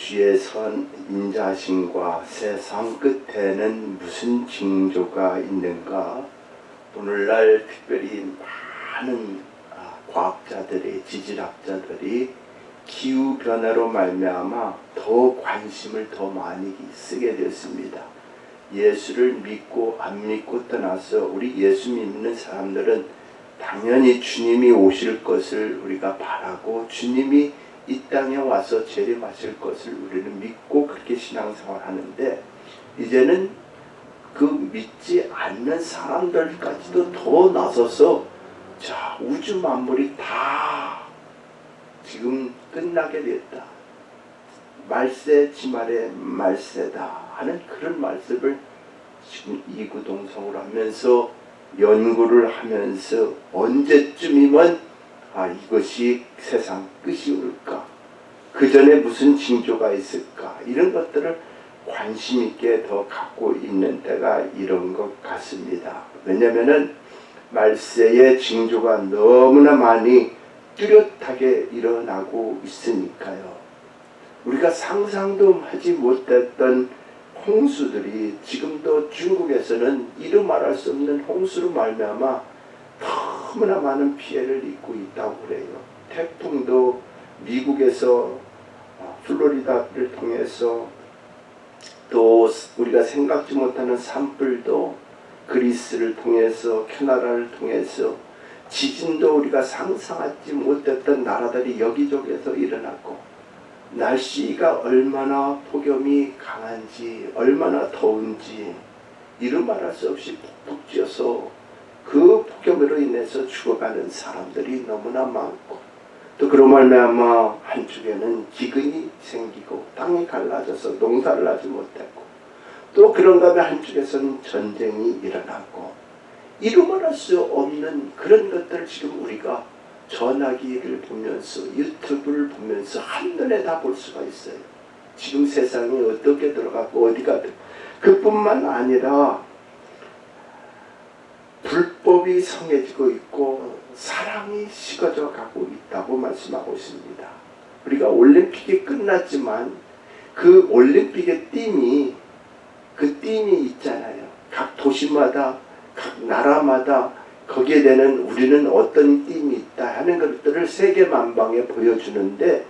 주의 선 인자심과 세상 끝에는 무슨 징조가 있는가? 오늘날 특별히 많은 과학자들이, 지질학자들이 기후변화로 말미암아 더 관심을 더 많이 쓰게 되었습니다. 예수를 믿고 안 믿고 떠나서 우리 예수 믿는 사람들은 당연히 주님이 오실 것을 우리가 바라고 주님이 이 땅에 와서 재림하실 것을 우리는 믿고 그렇게 신앙생활 하는데, 이제는 그 믿지 않는 사람들까지도 더 나서서 자, 우주 만물이 다 지금 끝나게 됐다, 말세 지말의 말세다 하는 그런 말씀을 지금 이구동성으로 하면서 연구를 하면서 언제쯤이면 이것이 세상 끝이 올까? 그 전에 무슨 징조가 있을까? 이런 것들을 관심 있게 더 갖고 있는 때가 이런 것 같습니다. 왜냐하면은 말세의 징조가 너무나 많이 뚜렷하게 일어나고 있으니까요. 우리가 상상도 하지 못했던 홍수들이 지금도 중국에서는 이루 말할 수 없는 홍수로 말미암아 너무나 많은 피해를 입고 있다고 그래요. 태풍도 미국에서 플로리다를 통해서, 또 우리가 생각지 못하는 산불도 그리스를 통해서, 캐나다를 통해서, 지진도 우리가 상상하지 못했던 나라들이 여기저기에서 일어났고, 날씨가 얼마나 폭염이 강한지, 얼마나 더운지 이루 말할 수 없이 푹푹 쪄서 그 폭염으로 인해서 죽어가는 사람들이 너무나 많고, 또 그로 말미암아 한쪽에는 기근이 생기고 땅이 갈라져서 농사를 하지 못했고, 또 그런가 하면 한쪽에서는 전쟁이 일어나고, 이루 말할 수 없는 그런 것들을 지금 우리가 전화기를 보면서, 유튜브를 보면서 한눈에 다 볼 수가 있어요. 지금 세상이 어떻게 들어가고 어디가 그뿐만 아니라 불법이 성해지고 있고 사랑이 식어져 가고 있다고 말씀하고 있습니다. 우리가 올림픽이 끝났지만 그 올림픽의 그 띠이 있잖아요. 각 도시마다, 각 나라마다 거기에 대한 우리는 어떤 띠이 있다 하는 것들을 세계 만방에 보여주는데,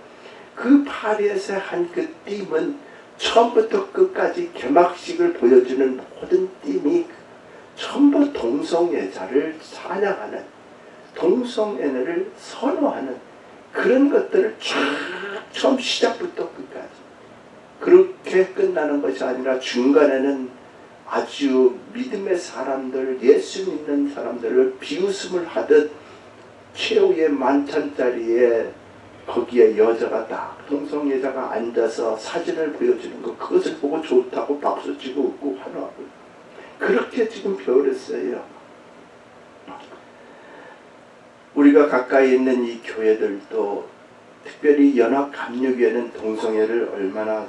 그 파리에서 한 그 띠은 처음부터 끝까지 개막식을 보여주는 모든 띠이 전부 동성애자를 찬양하는, 동성애를 선호하는 그런 것들을 쫙 처음 시작부터 끝까지, 그렇게 끝나는 것이 아니라 중간에는 아주 믿음의 사람들, 예수 믿는 사람들을 비웃음을 하듯 최후의 만찬자리에 거기에 여자가 딱 동성애자가 앉아서 사진을 보여주는 것, 그것을 보고 좋다고 박수치고 웃고 환호하고, 그렇게 지금 배워렸어요. 우리가 가까이 있는 이 교회들도, 특별히 연합감리교회는 동성애를 얼마나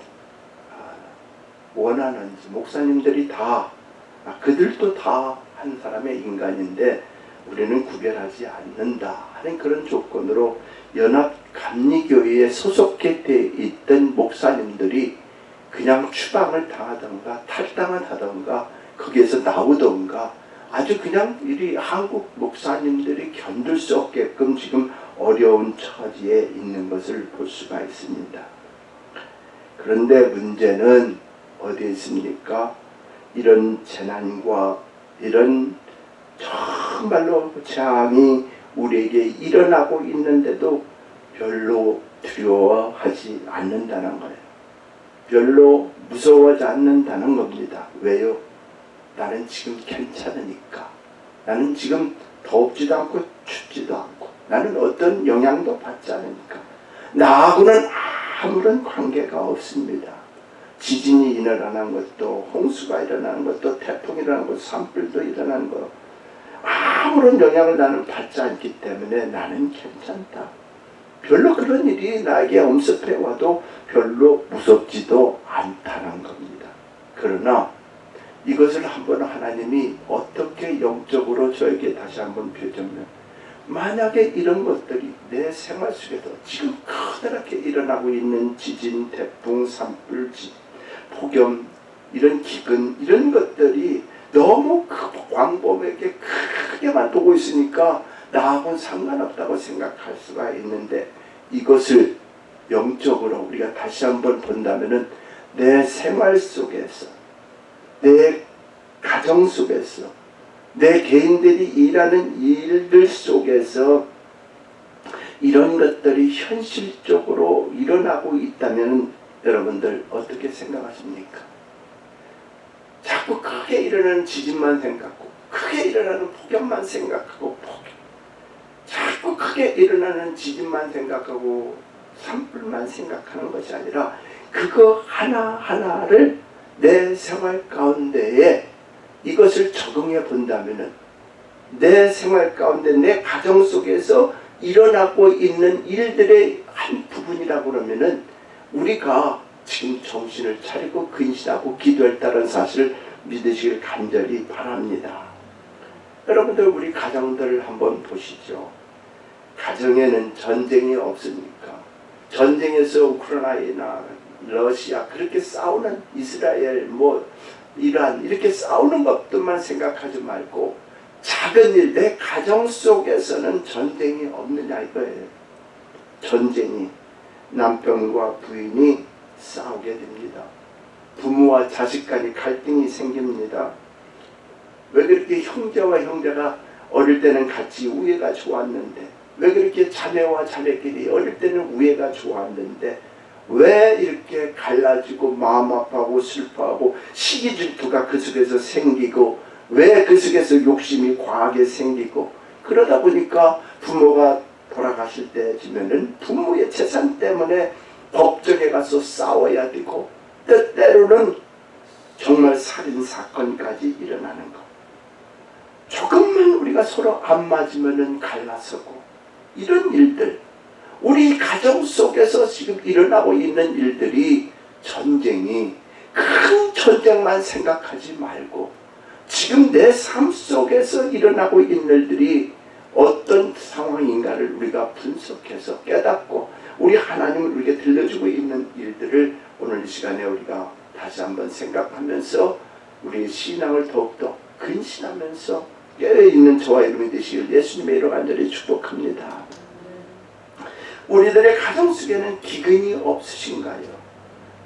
원하는지, 목사님들이 다, 그들도 다 한 사람의 인간인데 우리는 구별하지 않는다 하는 그런 조건으로 연합감리교회에 소속해 있던 목사님들이 그냥 추방을 당하던가 탈당을 하던가 거기에서 나오던가, 아주 그냥 이 한국 목사님들이 견딜 수 없게끔 지금 어려운 처지에 있는 것을 볼 수가 있습니다. 그런데 문제는 어디에 있습니까? 이런 재난과 이런 정말로 재앙이 우리에게 일어나고 있는데도 별로 두려워하지 않는다는 거예요. 별로 무서워하지 않는다는 겁니다. 왜요? 나는 지금 괜찮으니까. 나는 지금 덥지도 않고 춥지도 않고, 나는 어떤 영향도 받지 않으니까. 나하고는 아무런 관계가 없습니다. 지진이 일어나는 것도, 홍수가 일어나는 것도, 태풍이 일어나는 것도, 산불도 일어나는 것, 아무런 영향을 나는 받지 않기 때문에 나는 괜찮다. 별로 그런 일이 나에게 엄습해 와도 별로 무섭지도 않다는 겁니다. 그러나 이것을 한번 하나님이 어떻게 영적으로 저에게 다시 한번 펴주면, 만약에 이런 것들이 내 생활 속에서 지금 커다랗게 일어나고 있는 지진, 태풍, 산불, 폭염, 이런 기근, 이런 것들이 너무 광범위하게 크게만 보고 있으니까 나하고는 상관없다고 생각할 수가 있는데, 이것을 영적으로 우리가 다시 한번 본다면은 내 생활 속에서, 내 가정 속에서, 내 개인들이 일하는 일들 속에서 이런 것들이 현실적으로 일어나고 있다면 여러분들 어떻게 생각하십니까? 자꾸 크게 일어나는 지진만 생각하고, 크게 일어나는 폭염만 생각하고, 자꾸 크게 일어나는 지진만 생각하고 산불만 생각하는 것이 아니라 그거 하나하나를 내 생활 가운데에 이것을 적용해 본다면은, 내 생활 가운데 내 가정 속에서 일어나고 있는 일들의 한 부분이라고 그러면은 우리가 지금 정신을 차리고 근신하고 기도했다는 사실을 믿으시길 간절히 바랍니다. 여러분들, 우리 가정들을 한번 보시죠. 가정에는 전쟁이 없습니까? 전쟁에서 우크라이나, 러시아 그렇게 싸우는, 이스라엘, 이란 이렇게 싸우는 것들만 생각하지 말고 작은 일, 내 가정 속에서는 전쟁이 없느냐 이거예요. 전쟁이, 남편과 부인이 싸우게 됩니다. 부모와 자식 간의 갈등이 생깁니다. 왜 그렇게 형제와 형제가 어릴 때는 같이 우애가 좋았는데, 왜 그렇게 자매와 자매끼리 어릴 때는 우애가 좋았는데 왜 이렇게 갈라지고 마음 아파하고 슬퍼하고 시기 질투가 그 속에서 생기고, 왜 그 속에서 욕심이 과하게 생기고, 그러다 보니까 부모가 돌아가실 때쯤에는 부모의 재산 때문에 법정에 가서 싸워야 되고, 때때로는 정말 살인사건까지 일어나는 것. 조금만 우리가 서로 안 맞으면 갈라서고, 이런 일들, 우리 가정 속에서 지금 일어나고 있는 일들이, 전쟁이 큰 전쟁만 생각하지 말고 지금 내 삶 속에서 일어나고 있는 일들이 어떤 상황인가를 우리가 분석해서 깨닫고, 우리 하나님을 우리에게 들려주고 있는 일들을 오늘 이 시간에 우리가 다시 한번 생각하면서 우리의 신앙을 더욱더 근신하면서 깨어있는 저와 여러분이 되시길 예수님의 이름으로 간절히 축복합니다. 우리들의 가정 속에는 기근이 없으신가요?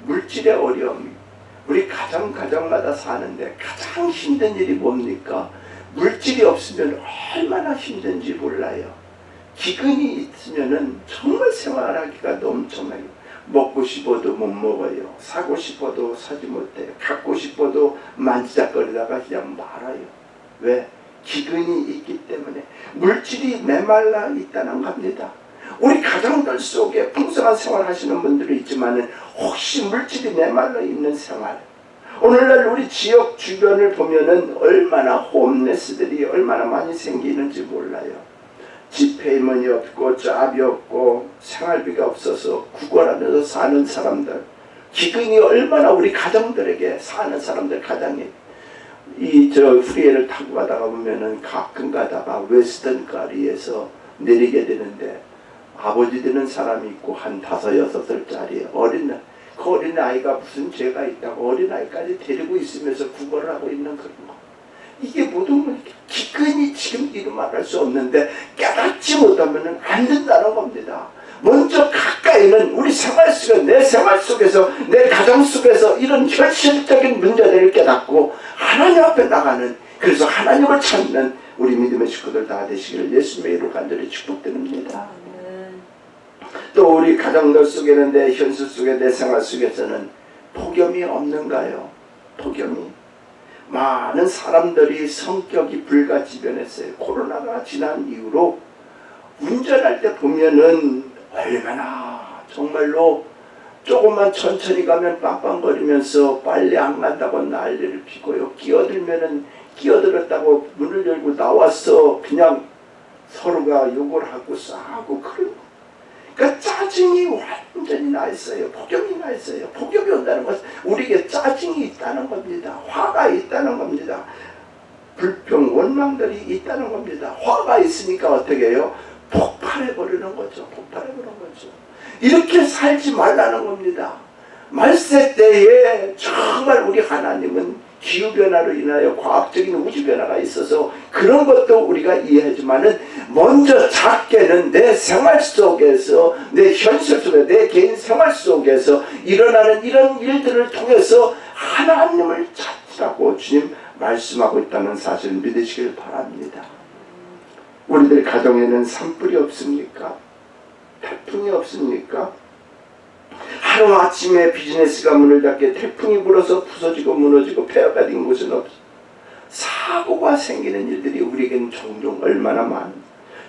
물질의 어려움, 우리 가정마다 사는데 가장 힘든 일이 뭡니까? 물질이 없으면 얼마나 힘든지 몰라요. 기근이 있으면 정말 생활하기가 너무 정말, 먹고 싶어도 못 먹어요. 사고 싶어도 사지 못해요. 갖고 싶어도 만지작거리다가 그냥 말아요. 왜? 기근이 있기 때문에. 물질이 메말라 있다는 겁니다. 우리 가정들 속에 풍성한 생활 하시는 분들이 있지만 혹시 물질이 메말라 있는 생활, 오늘날 우리 지역 주변을 보면은 얼마나 홈레스들이 얼마나 많이 생기는지 몰라요. 집페이먼이 없고 잡이 없고 생활비가 없어서 구걸하면서 사는 사람들, 기근이 얼마나 우리 가정들에게, 사는 사람들 가장이, 프리웨이를 타고 가다가 보면은 가끔 가다가 웨스턴 거리에서 내리게 되는데 아버지 되는 사람이 있고 한 5-6살짜리 그 어린아이가 무슨 죄가 있다고 어린아이까지 데리고 있으면서 구걸을 하고 있는 그런 거. 이게 모든 기근이 지금 이루 말할 수 없는데 깨닫지 못하면 안 된다는 겁니다. 먼저 가까이는 우리 생활 속에, 내 생활 속에서, 내 가정 속에서 이런 현실적인 문제들을 깨닫고 하나님 앞에 나가는, 그래서 하나님을 찾는 우리 믿음의 식구들 다 되시기를 예수님의 이름으로 간절히 축복드립니다. 또 우리 가정들 속에는, 내 현실 속에, 내 생활 속에서는 폭염이 없는가요? 폭염이. 많은 사람들이 성격이 불가지변했어요. 코로나가 지난 이후로 운전할 때 보면은 얼마나 정말로 조금만 천천히 가면 빵빵거리면서 빨리 안 간다고 난리를 피고요. 끼어들면은 끼어들었다고 문을 열고 나와서 그냥 서로가 욕을 하고 싸우고 그런. 그러니까 짜증이 완전히 나 있어요. 폭염이 나 있어요. 폭염이 온다는 것은 우리에게 짜증이 있다는 겁니다. 화가 있다는 겁니다. 불평, 원망들이 있다는 겁니다. 화가 있으니까 어떻게 해요? 폭발해버리는 거죠. 폭발해버리는 거죠. 이렇게 살지 말라는 겁니다. 말세 때에 정말 우리 하나님은 기후변화로 인하여 과학적인 우주변화가 있어서 그런 것도 우리가 이해하지만은 먼저 작게는 내 생활 속에서, 내 현실 속에, 내 개인 생활 속에서 일어나는 이런 일들을 통해서 하나님을 찾으라고 주님 말씀하고 있다는 사실을 믿으시길 바랍니다. 우리들 가정에는 산불이 없습니까? 태풍이 없습니까? 하루아침에 비즈니스가 문을 닫게 태풍이 불어서 부서지고 무너지고 폐허가 된 곳은 없어. 사고가 생기는 일들이 우리에게는 종종 얼마나 많은지,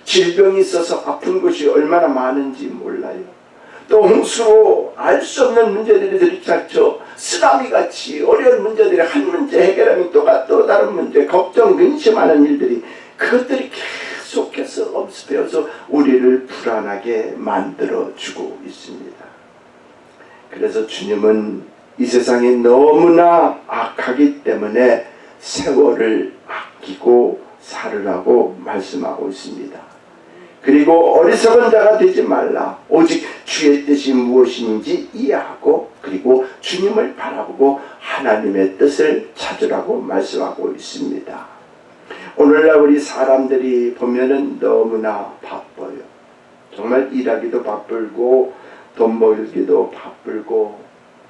질병이 있어서 아픈 곳이 얼마나 많은지 몰라요. 또 홍수로 알 수 없는 문제들이 들이닥쳐 쓰나미같이 어려운 문제들이 한 문제 해결하면 또 다른 문제, 걱정, 근심하는 일들이, 그것들이 계속해서 엄습해서 우리를 불안하게 만들어주고 있습니다. 그래서 주님은 이 세상이 너무나 악하기 때문에 세월을 아끼고 살으라고 말씀하고 있습니다. 그리고 어리석은 자가 되지 말라. 오직 주의 뜻이 무엇인지 이해하고, 그리고 주님을 바라보고 하나님의 뜻을 찾으라고 말씀하고 있습니다. 오늘날 우리 사람들이 보면은 너무나 바빠요. 정말 일하기도 바쁘고 돈 벌기도 바쁘고,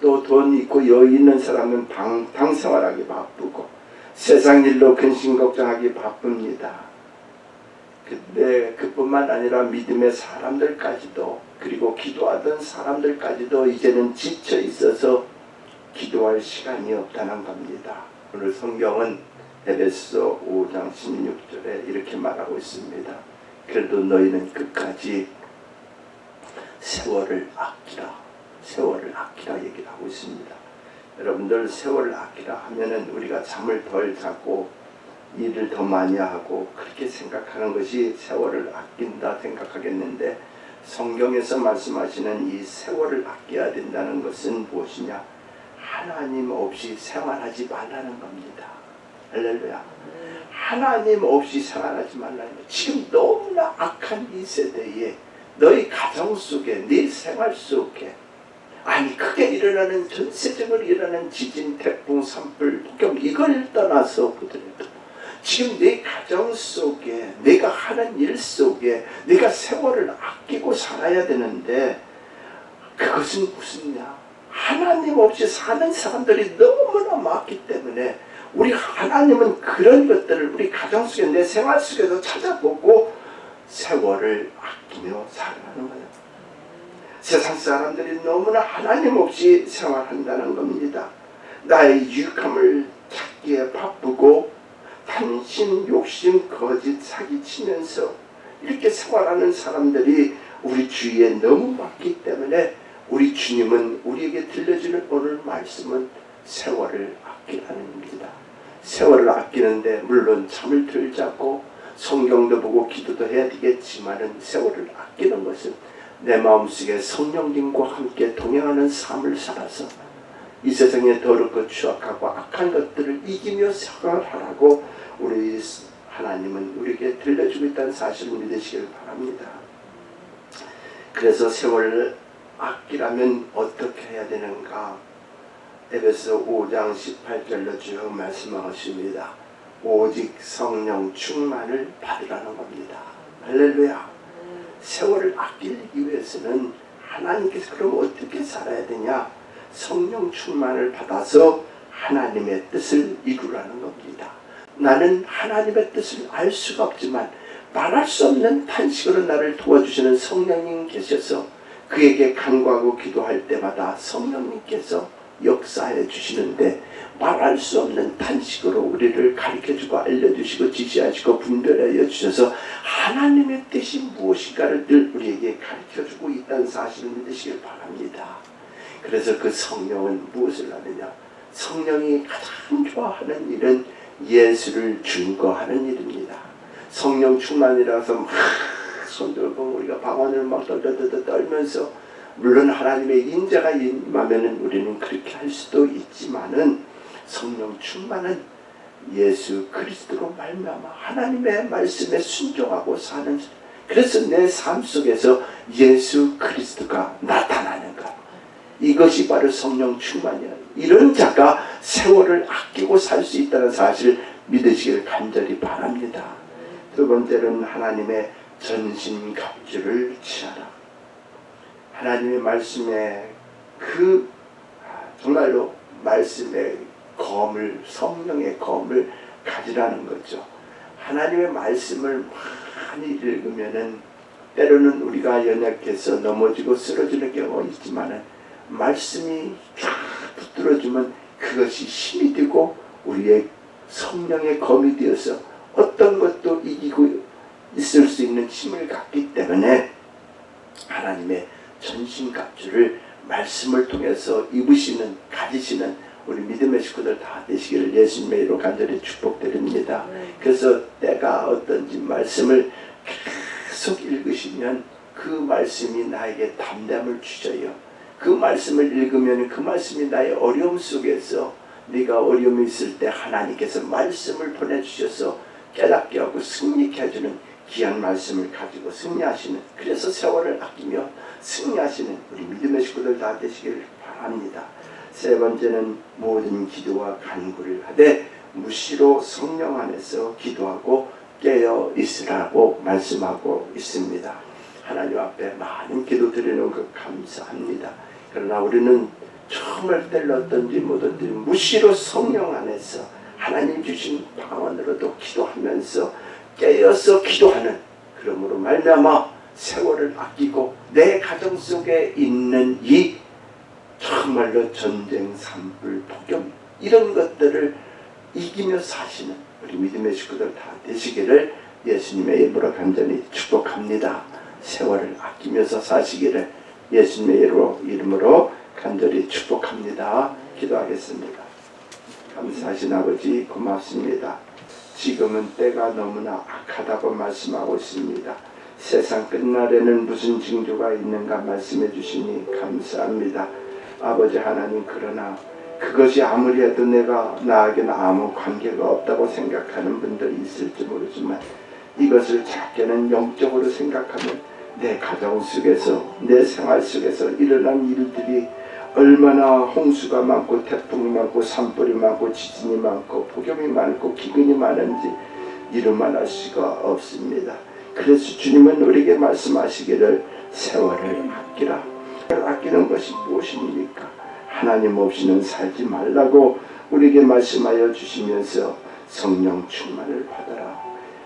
또 돈 있고 여유 있는 사람은 방생활하기 바쁘고 세상 일로 근심 걱정하기 바쁩니다. 근데 그뿐만 아니라 믿음의 사람들까지도, 그리고 기도하던 사람들까지도 이제는 지쳐 있어서 기도할 시간이 없다는 겁니다. 오늘 성경은 에베소 5장 16절에 이렇게 말하고 있습니다. 그래도 너희는 끝까지 세월을 아끼라, 세월을 아끼라 얘기를 하고 있습니다. 여러분들, 세월을 아끼라 하면은 우리가 잠을 덜 자고 일을 더 많이 하고 그렇게 생각하는 것이 세월을 아낀다 생각하겠는데, 성경에서 말씀하시는 이 세월을 아껴야 된다는 것은 무엇이냐? 하나님 없이 생활하지 말라는 겁니다. 할렐루야. 하나님 없이 생활하지 말라는 것. 지금 너무나 악한 이 세대에 너희 가정 속에, 네 생활 속에, 아니 크게 일어나는, 전세적으로 일어나는 지진, 태풍, 산불, 폭염, 이걸 떠나서 그들도 지금 내 가정 속에, 내가 하는 일 속에 내가 세월을 아끼고 살아야 되는데, 그것은 무슨냐? 하나님 없이 사는 사람들이 너무나 많기 때문에 우리 하나님은 그런 것들을 우리 가정 속에, 내 생활 속에서 찾아보고 세월을 아끼며 살아가는 거예요. 세상 사람들이 너무나 하나님 없이 생활한다는 겁니다. 나의 유익함을 찾기에 바쁘고贪심, 욕심, 거짓, 사기치면서 이렇게 생활하는 사람들이 우리 주위에 너무 많기 때문에 우리 주님은 우리에게 들려주는 오늘 말씀은 세월을 아끼라는 겁니다. 세월을 아끼는데 물론 잠을 덜 자고 성경도 보고 기도도 해야 되겠지만은, 세월을 아끼는 것은 내 마음속에 성령님과 함께 동행하는 삶을 살아서 이 세상에 더럽고 추악하고 악한 것들을 이기며 생활하라고 우리 하나님은 우리에게 들려주고 있다는 사실을 믿으시길 바랍니다. 그래서 세월을 아끼라면 어떻게 해야 되는가? 에베소 5장 18절로 쭉 말씀하십니다. 오직 성령 충만을 받으라는 겁니다. 할렐루야. 세월을 아끼기 위해서는 하나님께서 그럼 어떻게 살아야 되냐? 성령 충만을 받아서 하나님의 뜻을 이루라는 겁니다. 나는 하나님의 뜻을 알 수가 없지만 말할 수 없는 탄식으로 나를 도와주시는 성령님 계셔서 그에게 간구하고 기도할 때마다 성령님께서 역사해 주시는데, 말할 수 없는 탄식으로 우리를 가르쳐주고 알려주시고 지시하시고 분별하여 주셔서 하나님의 뜻이 무엇인가를 늘 우리에게 가르쳐주고 있다는 사실을 믿으시길 바랍니다. 그래서 그 성령은 무엇을 하느냐? 성령이 가장 좋아하는 일은 예수를 증거하는 일입니다. 성령 충만이라서 막 손들고 우리가 방언을 막 떨면서, 물론 하나님의 인자가 임하면은 우리는 그렇게 할 수도 있지만은, 성령 충만은 예수 그리스도로 말미암아 하나님의 말씀에 순종하고 사는, 그래서 내 삶 속에서 예수 그리스도가 나타나는 것, 이것이 바로 성령 충만이야. 이런 자가 세월을 아끼고 살 수 있다는 사실을 믿으시길 간절히 바랍니다. 두 번째는 하나님의 전신갑주를 취하라. 하나님의 말씀에 정말로 말씀의 검을, 성령의 검을 가지라는 거죠. 하나님의 말씀을 많이 읽으면은 때로는 우리가 연약해서 넘어지고 쓰러지는 경우가 있지만은 말씀이 쫙 붙들어주면 그것이 힘이 되고 우리의 성령의 검이 되어서 어떤 것도 이기고 있을 수 있는 힘을 갖기 때문에 하나님의 전신갑주를 말씀을 통해서 입으시는, 가지시는 우리 믿음의 식구들 다 되시기를 예수님의 이름으로 간절히 축복드립니다. 그래서 때가 어떤지 말씀을 계속 읽으시면 그 말씀이 나에게 담담을 주셔요. 그 말씀을 읽으면 그 말씀이 나의 어려움 속에서, 네가 어려움이 있을 때 하나님께서 말씀을 보내주셔서 깨닫게 하고 승리케 해주는 귀한 말씀을 가지고 승리하시는, 그래서 세월을 아끼며 승리하시는 우리 믿음의 식구들 다 되시기를 바랍니다. 세 번째는 모든 기도와 간구를 하되 무시로 성령 안에서 기도하고 깨어 있으라고 말씀하고 있습니다. 하나님 앞에 많은 기도 드리는 것 감사합니다. 그러나 우리는 정말 때를 어떤지 뭐든지 무시로 성령 안에서 하나님 주신 방언으로도 기도하면서 깨어서 기도하는, 그러므로 말미암아 세월을 아끼고 내 가정 속에 있는 이 정말로 전쟁, 산불, 폭염 이런 것들을 이기며 사시는 우리 믿음의 식구들 다 되시기를 예수님의 이름으로 간절히 축복합니다. 세월을 아끼면서 사시기를 예수님의 이름으로 간절히 축복합니다. 기도하겠습니다. 감사하신 아버지 고맙습니다. 지금은 때가 너무나 악하다고 말씀하고 있습니다. 세상 끝날에는 무슨 징조가 있는가 말씀해 주시니 감사합니다. 아버지 하나님, 그러나 그것이 아무리 해도 나에게는 아무 관계가 없다고 생각하는 분들이 있을지 모르지만 이것을 작게는 영적으로 생각하면 내 가정 속에서, 내 생활 속에서 일어난 일들이 얼마나 홍수가 많고 태풍이 많고 산불이 많고 지진이 많고 폭염이 많고 기근이 많은지 이루만할 수가 없습니다. 그래서 주님은 우리에게 말씀하시기를 세월을 아끼라. 아끼는 것이 무엇입니까? 하나님 없이는 살지 말라고 우리에게 말씀하여 주시면서 성령 충만을 받아라.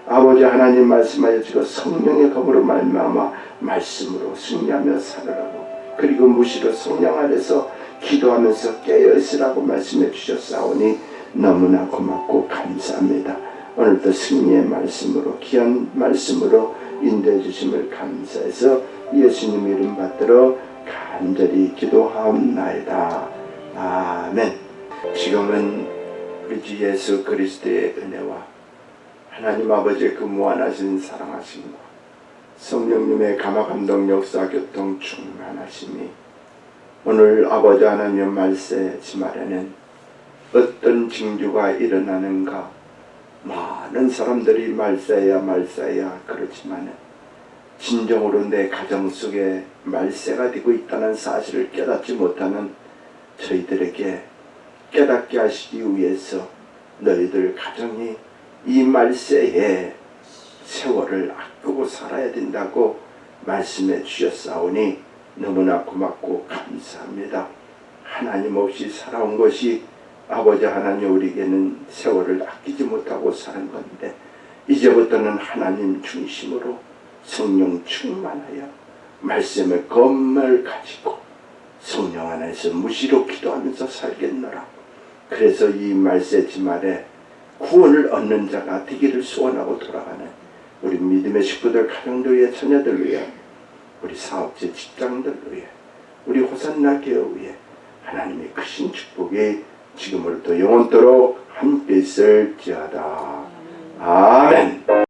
아버지 하나님 말씀하여 주고 성령의 검으로 말미암아 말씀으로 승리하며 살으라고, 그리고 무시로 성령 안에서 기도하면서 깨어있으라고 말씀해 주셨사오니 너무나 고맙고 감사합니다. 오늘도 승리의 말씀으로, 귀한 말씀으로 인도해 주심을 감사해서 예수님 이름 받들어 간절히 기도하옵나이다. 아멘. 지금은 우리 주 예수 그리스도의 은혜와 하나님 아버지의 그 무한하신 사랑하심과 성령님의 감화감동 역사 교통 충만하심이 오늘 아버지 하나님의 말세 지말에는 어떤 징조가 일어나는가. 많은 사람들이 말세야 그렇지만 진정으로 내 가정 속에 말세가 되고 있다는 사실을 깨닫지 못하는 저희들에게 깨닫게 하시기 위해서 너희들 가정이 이 말세에 세월을 아끼고 살아야 된다고 말씀해 주셨사오니 너무나 고맙고 감사합니다. 하나님 없이 살아온 것이 아버지 하나님 우리에게는 세월을 아끼지 못하고 사는 건데, 이제부터는 하나님 중심으로 성령 충만하여 말씀의 검을 가지고 성령 안에서 무시로 기도하면서 살겠노라. 그래서 이 말세 지말에 구원을 얻는 자가 되기를 소원하고 돌아가는 우리 믿음의 식구들, 가정들 위해, 자녀들 위해, 우리 사업체, 직장들 위해, 우리 호산나 교회 위해 하나님의 크신 축복이 지금으로부터 영원토록 함께 있을지어다. 아멘.